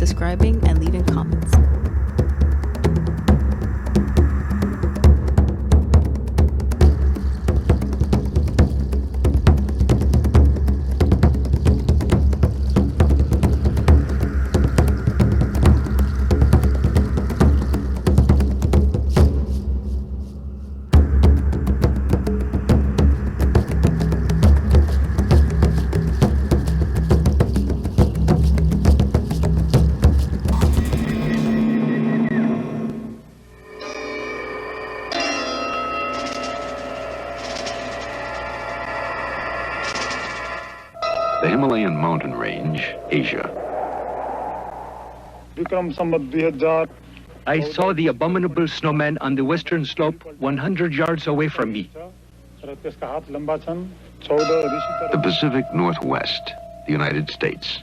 subscribing, and leaving comments. The Himalayan mountain range, Asia. I saw the abominable snowman on the western slope 100 yards away from me. The Pacific Northwest, the United States.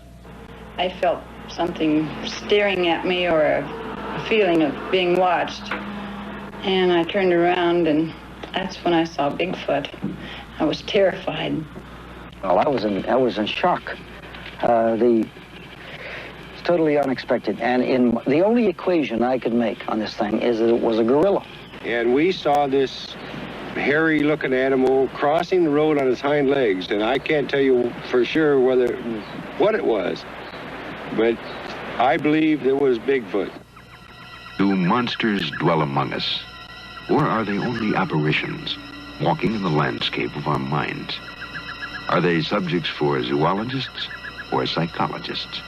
I felt something staring at me, or a feeling of being watched. And I turned around, and that's when I saw Bigfoot. I was terrified. Well, I was in shock. It's totally unexpected. And the only equation I could make on this thing is that it was a gorilla. And we saw this hairy-looking animal crossing the road on his hind legs, and I can't tell you for sure what it was, but I believe it was Bigfoot. Do monsters dwell among us, or are they only apparitions, walking in the landscape of our minds? Are they subjects for zoologists or psychologists?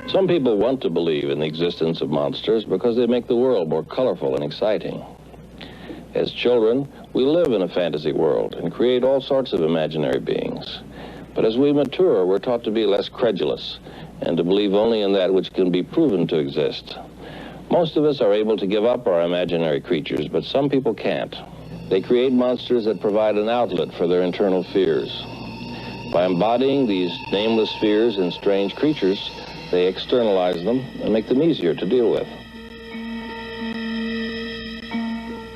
Some people want to believe in the existence of monsters because they make the world more colorful and exciting. As children, we live in a fantasy world and create all sorts of imaginary beings. But as we mature, we're taught to be less credulous and to believe only in that which can be proven to exist. Most of us are able to give up our imaginary creatures, but some people can't. They create monsters that provide an outlet for their internal fears. By embodying these nameless fears in strange creatures, they externalize them and make them easier to deal with.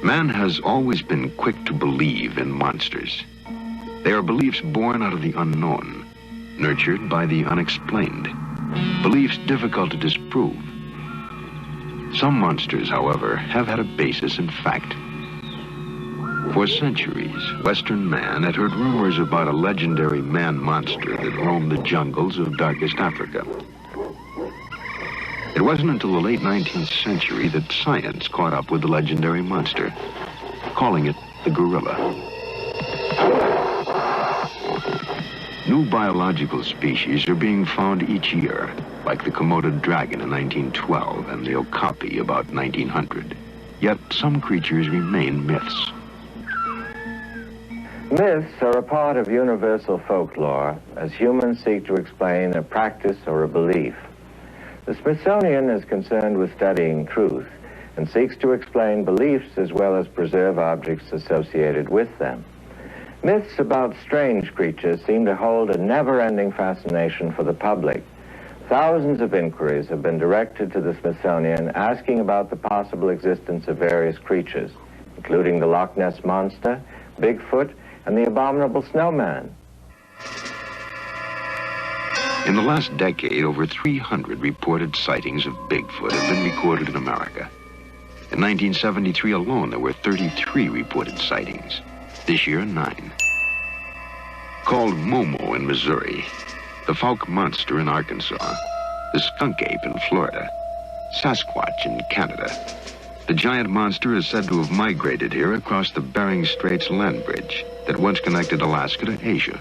Man has always been quick to believe in monsters. They are beliefs born out of the unknown, nurtured by the unexplained, beliefs difficult to disprove. Some monsters, however, have had a basis in fact. For centuries, Western man had heard rumors about a legendary man-monster that roamed the jungles of darkest Africa. It wasn't until the late 19th century that science caught up with the legendary monster, calling it the gorilla. New biological species are being found each year, like the Komodo dragon in 1912 and the okapi about 1900. Yet some creatures remain myths. Myths are a part of universal folklore as humans seek to explain a practice or a belief. The Smithsonian is concerned with studying truth and seeks to explain beliefs as well as preserve objects associated with them. Myths about strange creatures seem to hold a never-ending fascination for the public. Thousands of inquiries have been directed to the Smithsonian asking about the possible existence of various creatures, including the Loch Ness Monster, Bigfoot, and the abominable snowman. In the last decade, over 300 reported sightings of Bigfoot have been recorded in America. In 1973 alone, there were 33 reported sightings. This year, 9. Called Momo in Missouri, the Fouke Monster in Arkansas, the skunk ape in Florida, Sasquatch in Canada. The giant monster is said to have migrated here across the Bering Straits land bridge that once connected Alaska to Asia.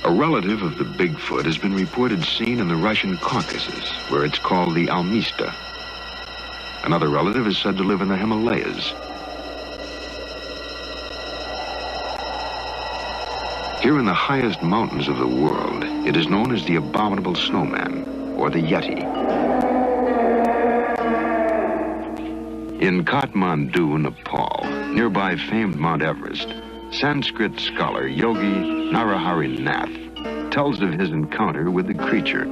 A relative of the Bigfoot has been reported seen in the Russian Caucasus, where it's called the Almista. Another relative is said to live in the Himalayas. Here in the highest mountains of the world, it is known as the abominable snowman, or the Yeti. In Kathmandu, Nepal, nearby famed Mount Everest, Sanskrit scholar Yogi Narahari Nath tells of his encounter with the creature.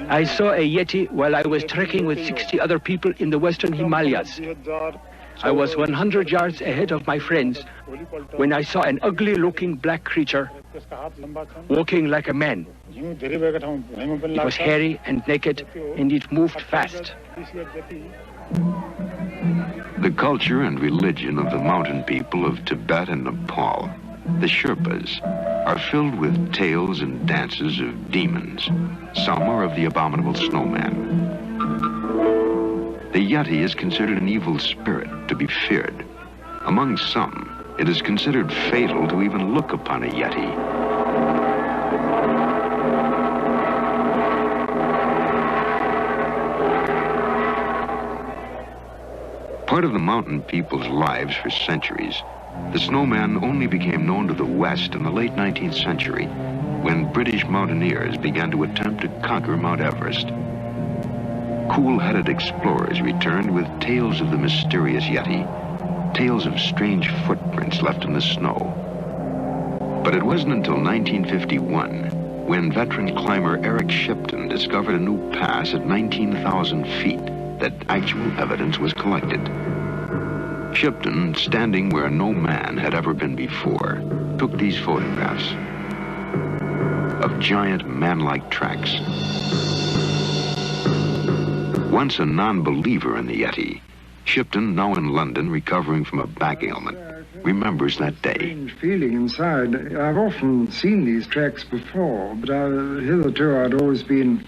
I saw a Yeti while I was trekking with 60 other people in the western Himalayas. I was 100 yards ahead of my friends when I saw an ugly-looking black creature walking like a man. It was hairy and naked, and it moved fast. The culture and religion of the mountain people of Tibet and Nepal, the Sherpas, are filled with tales and dances of demons. Some are of the abominable snowman. The Yeti is considered an evil spirit to be feared. Among some, it is considered fatal to even look upon a Yeti. Part of the mountain people's lives for centuries, the snowman only became known to the West in the late 19th century, when British mountaineers began to attempt to conquer Mount Everest. Cool-headed explorers returned with tales of the mysterious Yeti, tales of strange footprints left in the snow. But it wasn't until 1951 when veteran climber Eric Shipton discovered a new pass at 19,000 feet that actual evidence was collected. Shipton, standing where no man had ever been before, took these photographs of giant man-like tracks. Once a non-believer in the Yeti, Shipton, now in London recovering from a back ailment, remembers that day. Strange feeling inside. I've often seen these tracks before, but hitherto I'd always been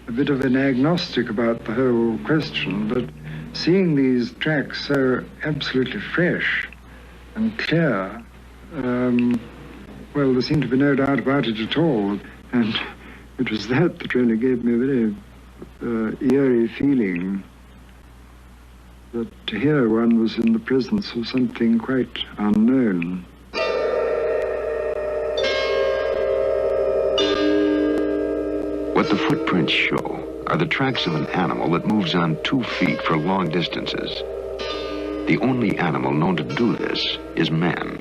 a bit of an agnostic about the whole question, but seeing these tracks so absolutely fresh and clear, well, there seemed to be no doubt about it at all, and it was that really gave me a very eerie feeling that here one was in the presence of something quite unknown. What the footprints show are the tracks of an animal that moves on 2 feet for long distances. The only animal known to do this is man.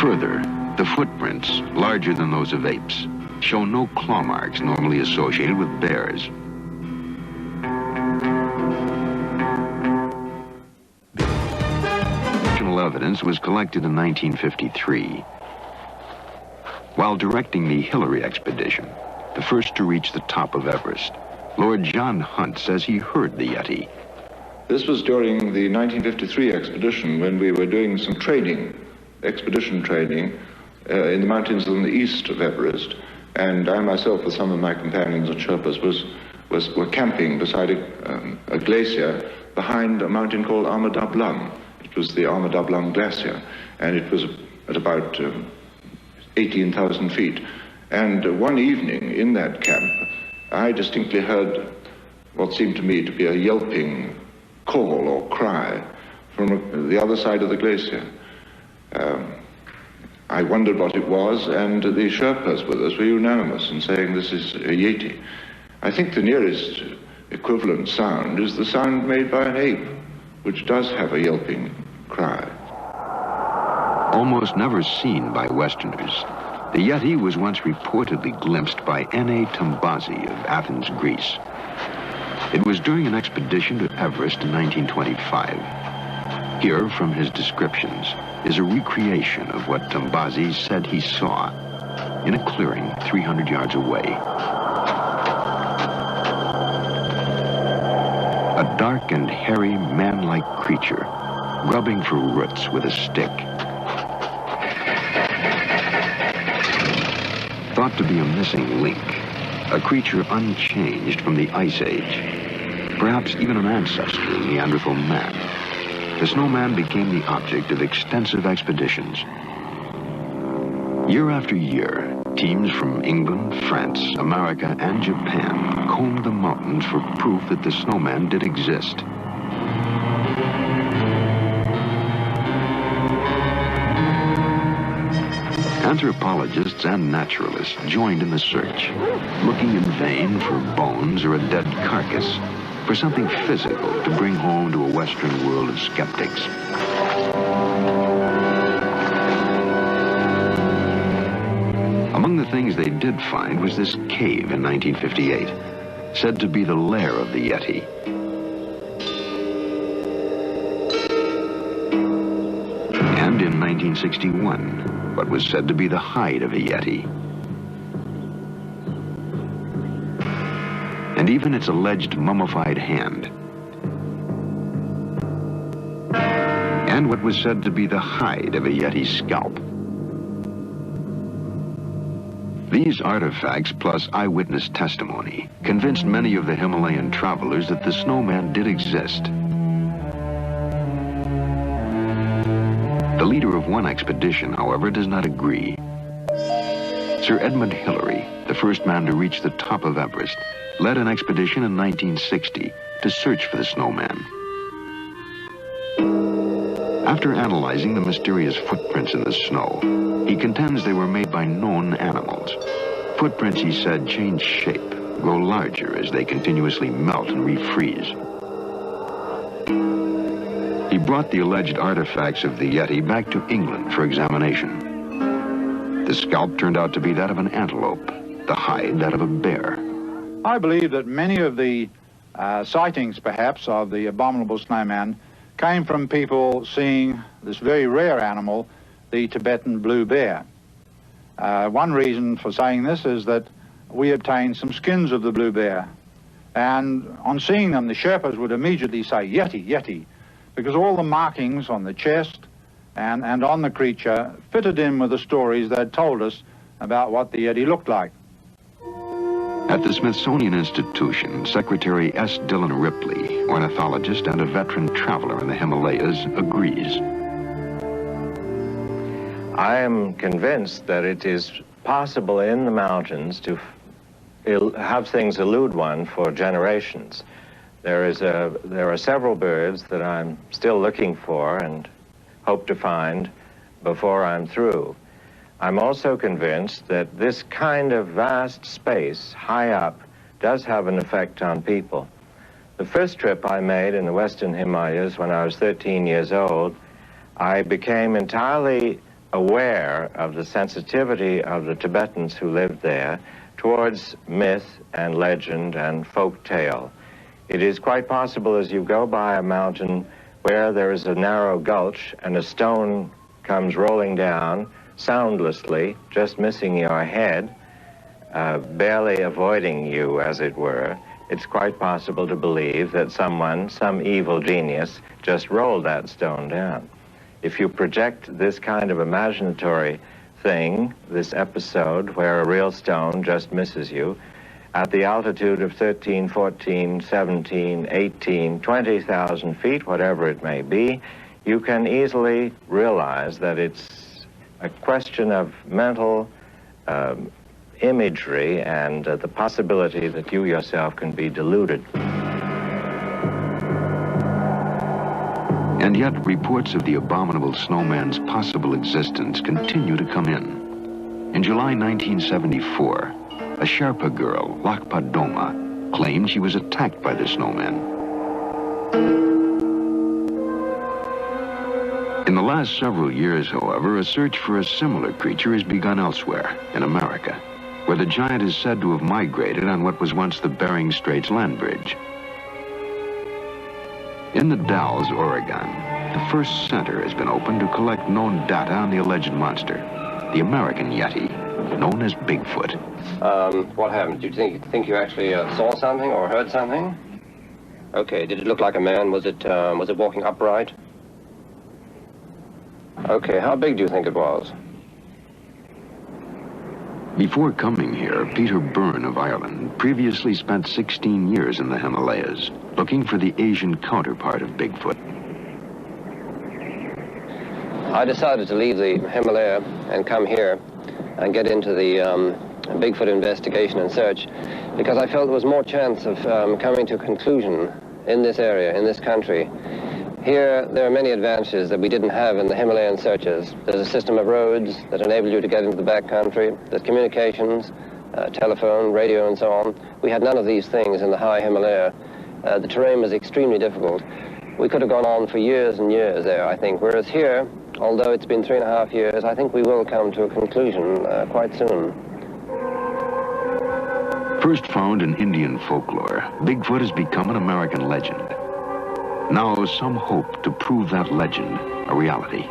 Further, the footprints, larger than those of apes, show no claw marks normally associated with bears. Original evidence was collected in 1953. While directing the Hillary expedition, the first to reach the top of Everest, Lord John Hunt says he heard the Yeti. This was during the 1953 expedition when we were doing some training, expedition training, in the mountains on the east of Everest. And I myself, with some of my companions and Sherpas, were camping beside a glacier behind a mountain called Armadablam. It was the Armadablam Glacier, and it was at about 18,000 feet. And one evening in that camp, I distinctly heard what seemed to me to be a yelping call or cry from the other side of the glacier. I wondered what it was, and the Sherpas with us were unanimous in saying this is a Yeti. I think the nearest equivalent sound is the sound made by an ape, which does have a yelping cry. Almost never seen by Westerners, the Yeti was once reportedly glimpsed by N.A. Tambazi of Athens, Greece. It was during an expedition to Everest in 1925. Here, from his descriptions, is a recreation of what Tambazi said he saw in a clearing 300 yards away. A dark and hairy man-like creature grubbing for roots with a stick. Thought to be a missing link, a creature unchanged from the Ice Age, perhaps even an ancestor of Neanderthal man. The snowman became the object of extensive expeditions. Year after year, teams from England, France, America, and Japan combed the mountains for proof that the snowman did exist. Anthropologists and naturalists joined in the search, looking in vain for bones or a dead carcass, for something physical to bring home to a Western world of skeptics. Among the things they did find was this cave in 1958, said to be the lair of the Yeti. 1961 what was said to be the hide of a Yeti. And even its alleged mummified hand. And what was said to be the hide of a Yeti's scalp. These artifacts, plus eyewitness testimony, convinced many of the Himalayan travelers that the snowman did exist. The leader of one expedition, however, does not agree. Sir Edmund Hillary, the first man to reach the top of Everest, led an expedition in 1960 to search for the snowman. After analyzing the mysterious footprints in the snow, he contends they were made by known animals. Footprints, he said, change shape, grow larger as they continuously melt and refreeze. He brought the alleged artifacts of the Yeti back to England for examination. The scalp turned out to be that of an antelope, the hide that of a bear. I believe that many of the sightings, perhaps, of the abominable snowman came from people seeing this very rare animal, the Tibetan blue bear. One reason for saying this is that we obtained some skins of the blue bear, and on seeing them, the Sherpas would immediately say, Yeti, Yeti, because all the markings on the chest and on the creature fitted in with the stories they'd told us about what the Yeti looked like. At the Smithsonian Institution, Secretary S. Dillon Ripley, ornithologist and a veteran traveler in the Himalayas, agrees. I am convinced that it is possible in the mountains to have things elude one for generations. There are several birds that I'm still looking for and hope to find before I'm through. I'm also convinced that this kind of vast space high up does have an effect on people. The first trip I made in the Western Himalayas when I was 13 years old, I became entirely aware of the sensitivity of the Tibetans who lived there towards myth and legend and folk tale. It is quite possible as you go by a mountain where there is a narrow gulch and a stone comes rolling down soundlessly, just missing your head, barely avoiding you, as it were, it's quite possible to believe that someone, some evil genius, just rolled that stone down. If you project this kind of imaginatory thing, this episode where a real stone just misses you, at the altitude of 13, 14, 17, 18, 20,000 feet, whatever it may be, you can easily realize that it's a question of mental imagery and the possibility that you yourself can be deluded. And yet, reports of the abominable snowman's possible existence continue to come in. In July 1974, a Sherpa girl, Lakpa Doma, claimed she was attacked by the snowman. In the last several years, however, a search for a similar creature has begun elsewhere, in America, where the giant is said to have migrated on what was once the Bering Straits land bridge. In the Dalles, Oregon, the first center has been opened to collect known data on the alleged monster, the American Yeti, known as Bigfoot. What happened? Did you think you actually saw something or heard something? Okay, did it look like a man? Was it walking upright? Okay, how big do you think it was? Before coming here, Peter Byrne of Ireland previously spent 16 years in the Himalayas, looking for the Asian counterpart of Bigfoot. I decided to leave the Himalaya and come here and get into the Bigfoot investigation and search because I felt there was more chance of coming to a conclusion in this area, in this country. Here, there are many advantages that we didn't have in the Himalayan searches. There's a system of roads that enable you to get into the backcountry. There's communications, telephone, radio, and so on. We had none of these things in the high Himalaya. The terrain was extremely difficult. We could have gone on for years and years there, I think, whereas here, although it's been 3.5 years, I think we will come to a conclusion quite soon. First found in Indian folklore, Bigfoot has become an American legend. Now, some hope to prove that legend a reality.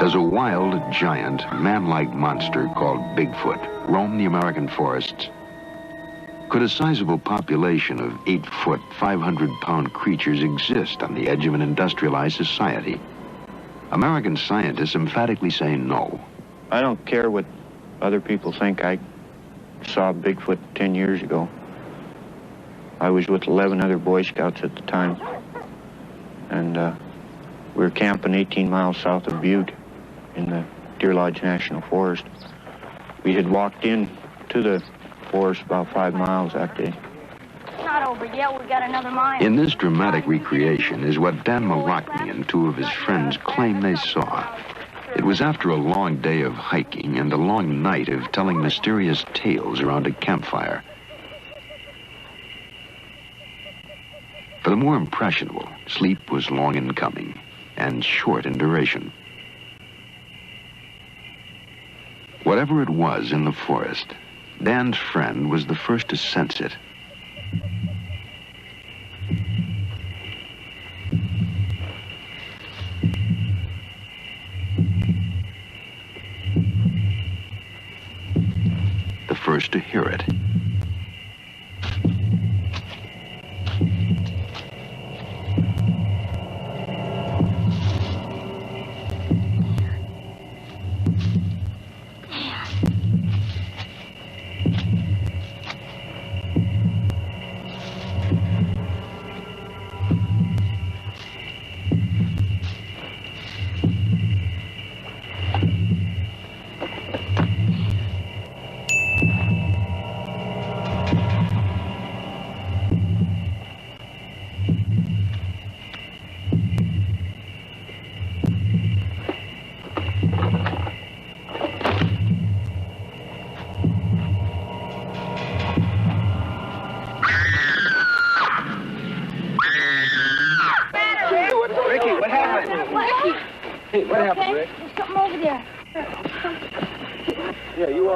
Does a wild, giant, man-like monster called Bigfoot roam the American forests? Could a sizable population of 8-foot, 500-pound creatures exist on the edge of an industrialized society? American scientists emphatically say no. I don't care what other people think. I saw Bigfoot 10 years ago. I was with 11 other Boy Scouts at the time, and we were camping 18 miles south of Butte in the Deer Lodge National Forest. We had walked in to the forest about 5 miles that day. It's not over yet. We got another mile. In this dramatic recreation is what Dan Malachny and 2 of his friends claim they saw. It was after a long day of hiking and a long night of telling mysterious tales around a campfire. For the more impressionable, sleep was long in coming and short in duration. Whatever it was in the forest, Dan's friend was the first to sense it. The first to hear it.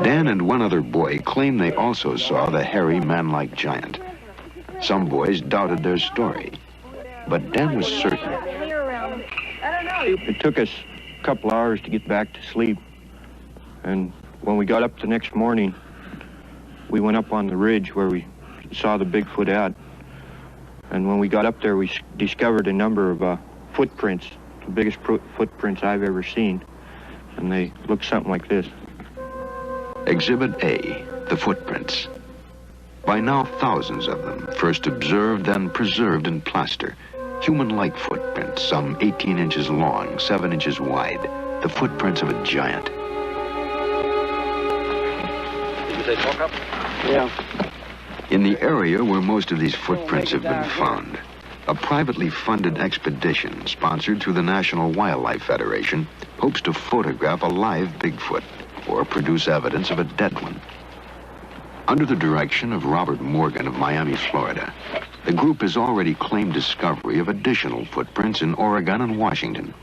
Dan and 1 other boy claim they also saw the hairy, man-like giant. Some boys doubted their story, but Dan was certain. It took us a couple hours to get back to sleep, and when we got up the next morning, we went up on the ridge where we saw the Bigfoot at, and when we got up there, we discovered a number of footprints, the biggest footprints I've ever seen, and they looked something like this. Exhibit A, the footprints. By now, thousands of them, first observed, then preserved in plaster. Human-like footprints, some 18 inches long, 7 inches wide. The footprints of a giant. Did you say talk up? Yeah. In the area where most of these footprints have been found, a privately funded expedition sponsored through the National Wildlife Federation hopes to photograph a live Bigfoot or produce evidence of a dead one. Under the direction of Robert Morgan of Miami, Florida, the group has already claimed discovery of additional footprints in Oregon and Washington.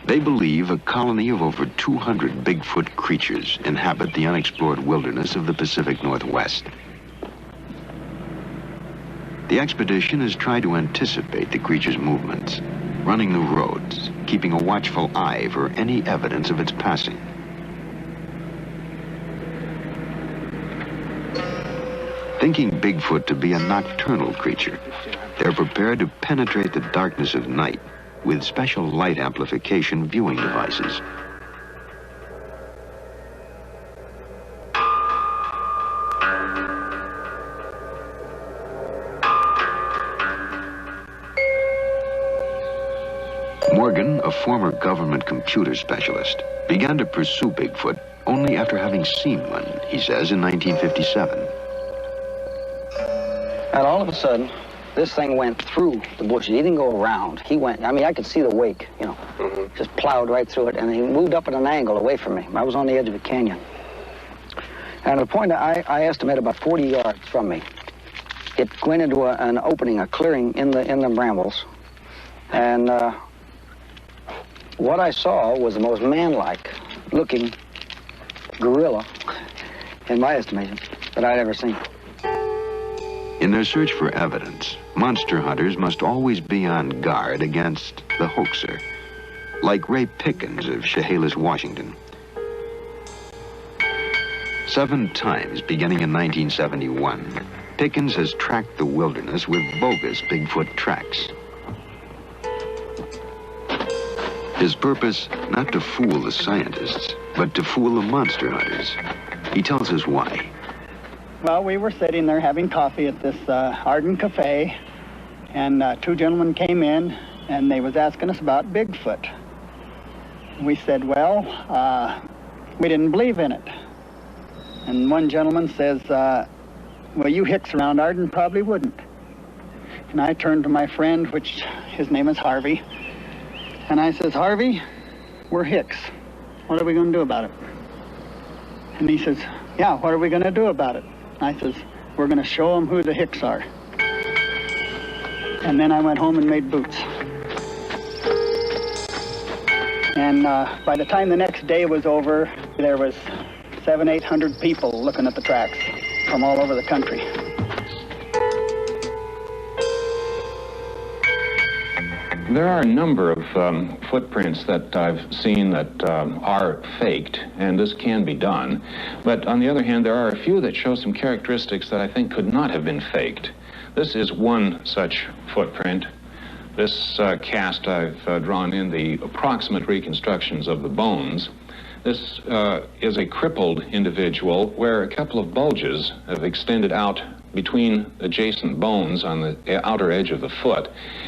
They believe a colony of over 200 Bigfoot creatures inhabit the unexplored wilderness of the Pacific Northwest. The expedition has tried to anticipate the creature's movements, running the roads, keeping a watchful eye for any evidence of its passing. Thinking Bigfoot to be a nocturnal creature, they're prepared to penetrate the darkness of night with special light amplification viewing devices. Morgan, a former government computer specialist, began to pursue Bigfoot only after having seen one, he says, in 1957. And all of a sudden, this thing went through the bushes. He didn't go around. He went, I mean, I could see the wake, you know, just plowed right through it, and he moved up at an angle away from me. I was on the edge of a canyon. And at a point, I estimate about 40 yards from me, it went into an opening, a clearing in the brambles. And what I saw was the most man-like looking gorilla, in my estimation, that I'd ever seen. In their search for evidence, monster hunters must always be on guard against the hoaxer, like Ray Pickens of Chehalis, Washington. 7 times beginning in 1971, Pickens has tracked the wilderness with bogus Bigfoot tracks. His purpose, not to fool the scientists, but to fool the monster hunters. He tells us why. Well, we were sitting there having coffee at this Arden Cafe, and 2 gentlemen came in, and they was asking us about Bigfoot. We said, well, we didn't believe in it. And one gentleman says, well, you hicks around Arden probably wouldn't. And I turned to my friend, which his name is Harvey, and I says, Harvey, we're hicks. What are we going to do about it? And he says, yeah, what are we going to do about it? I says, we're going to show them who the hicks are. And then I went home and made boots. And by the time the next day was over, there was 700-800 people looking at the tracks from all over the country. There are a number of footprints that I've seen that are faked, and this can be done. But on the other hand, there are a few that show some characteristics that I think could not have been faked. This is one such footprint. This cast I've drawn in the approximate reconstructions of the bones. This is a crippled individual where a couple of bulges have extended out between adjacent bones on the outer edge of the foot.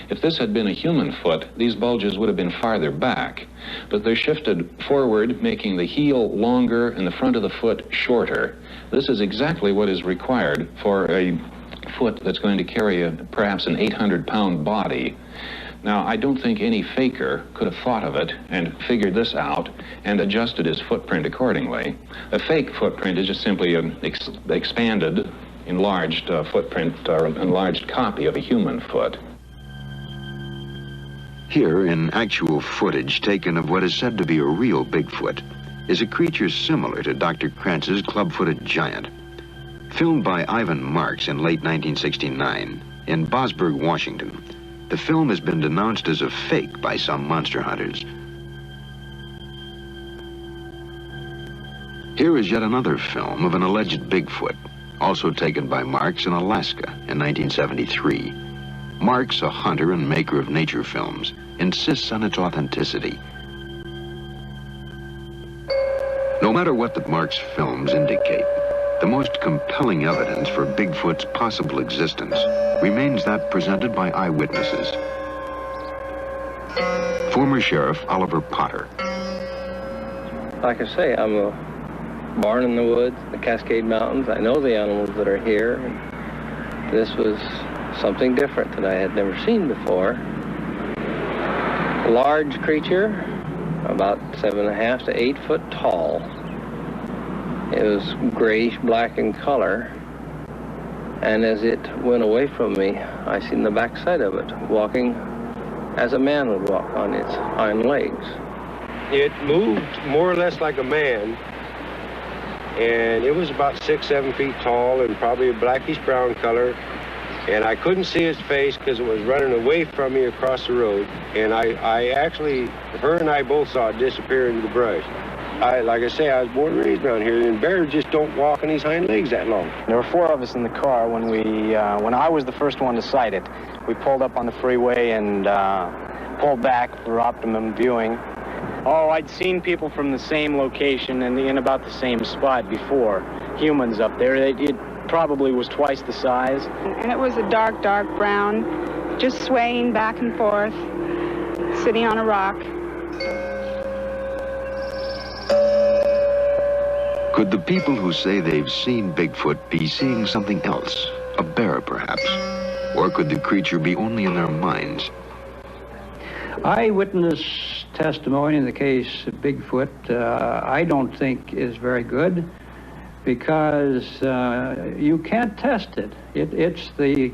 If this had been a human foot, these bulges would have been farther back, but they're shifted forward, making the heel longer and the front of the foot shorter. This is exactly what is required for a foot that's going to carry perhaps an 800-pound body. Now, I don't think any faker could have thought of it and figured this out and adjusted his footprint accordingly. A fake footprint is just simply an expanded, enlarged footprint or enlarged copy of a human foot. Here, in actual footage taken of what is said to be a real Bigfoot, is a creature similar to Dr. Krantz's club-footed giant. Filmed by Ivan Marks in late 1969 in Bosburg, Washington, the film has been denounced as a fake by some monster hunters. Here is yet another film of an alleged Bigfoot, also taken by Marks in Alaska in 1973. Marks, a hunter and maker of nature films, insists on its authenticity. No matter what the Marks films indicate, the most compelling evidence for Bigfoot's possible existence remains that presented by eyewitnesses. Former Sheriff Oliver Potter. Like I say, I'm born in the woods, the Cascade Mountains. I know the animals that are here. And this was something different that I had never seen before. A large creature, about 7.5 to 8 foot tall. It was grayish-black in color, and as it went away from me, I seen the backside of it, walking as a man would walk on its hind legs. It moved more or less like a man, and it was about 6-7 feet tall and probably a blackish-brown color, and I couldn't see its face because it was running away from me across the road, and I actually, her and I both saw it disappear into the brush. Like I say, I was born and raised around here, and bears just don't walk on these hind legs that long. There were 4 of us in the car when I was the first one to sight it. We pulled up on the freeway and pulled back for optimum viewing. Oh, I'd seen people from the same location and in about the same spot before. Humans up there. It probably was twice the size. And it was a dark, dark brown, just swaying back and forth, sitting on a rock. Could the people who say they've seen Bigfoot be seeing something else? A bear, perhaps? Or could the creature be only in their minds? Eyewitness testimony in the case of Bigfoot, I don't think is very good because you can't test it. It's the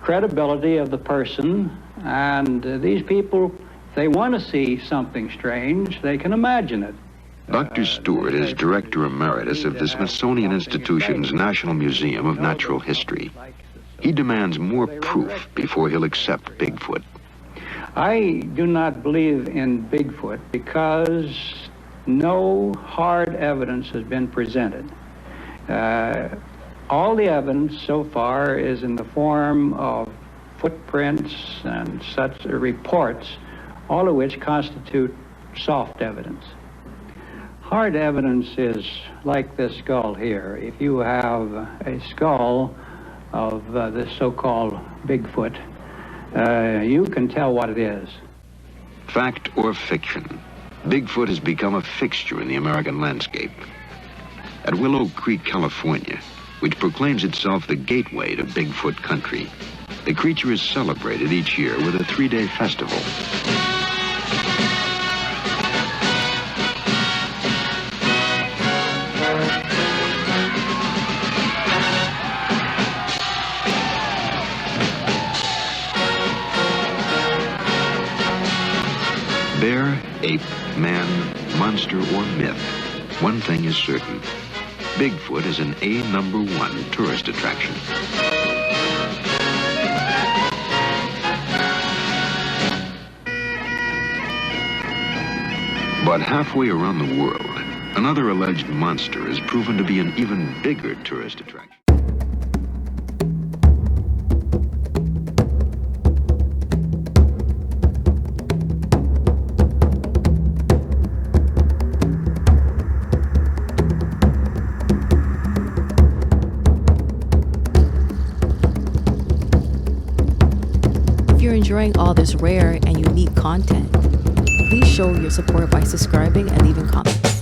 credibility of the person, and these people, if they want to see something strange, they can imagine it. Dr. Stewart is Director Emeritus of the Smithsonian Institution's National Museum of Natural History. He demands more proof before he'll accept Bigfoot. I do not believe in Bigfoot because no hard evidence has been presented. All the evidence so far is in the form of footprints and such reports, all of which constitute soft evidence. Hard evidence is like this skull here. If you have a skull of this so-called Bigfoot, you can tell what it is. Fact or fiction, Bigfoot has become a fixture in the American landscape. At Willow Creek, California, which proclaims itself the gateway to Bigfoot country, the creature is celebrated each year with a 3-day festival. Bear, ape, man, monster, or myth, one thing is certain. Bigfoot is an #1 tourist attraction. But halfway around the world, another alleged monster is proven to be an even bigger tourist attraction. If you're enjoying all this rare and unique content, please show your support by subscribing and leaving comments.